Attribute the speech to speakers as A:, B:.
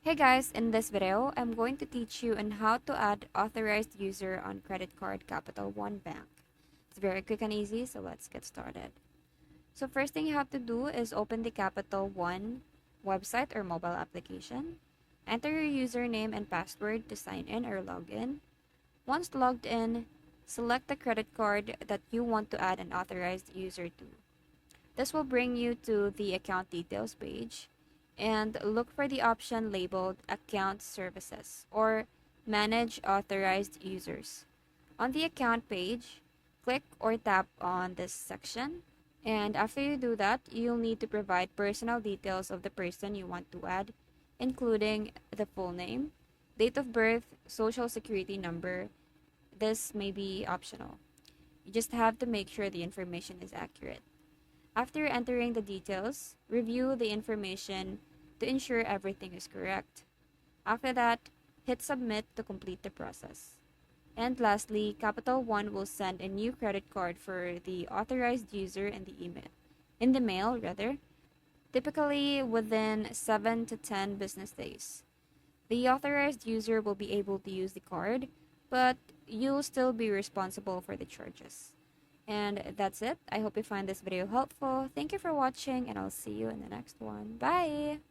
A: Hey guys, in this video, I'm going to teach you on how to add authorized user on credit card Capital One Bank. It's very quick and easy, so let's get started. So first thing you have to do is open the Capital One website or mobile application. Enter your username and password to sign in or log in. Once logged in, select the credit card that you want to add an authorized user to. This will bring you to the account details page and look for the option labeled Account Services or Manage Authorized Users. On the account page, click or tap on this section. And after you do that, you'll need to provide personal details of the person you want to add, including the full name, date of birth, social security number. This may be optional. You just have to make sure the information is accurate. After entering the details, review the information to ensure everything is correct. After that, hit submit to complete the process. And lastly, Capital One will send a new credit card for the authorized user in the mail rather, typically within 7 to 10 business days. The authorized user will be able to use the card, but you'll still be responsible for the charges. And that's it. I hope you find this video helpful. Thank you for watching, and I'll see you in the next one. Bye!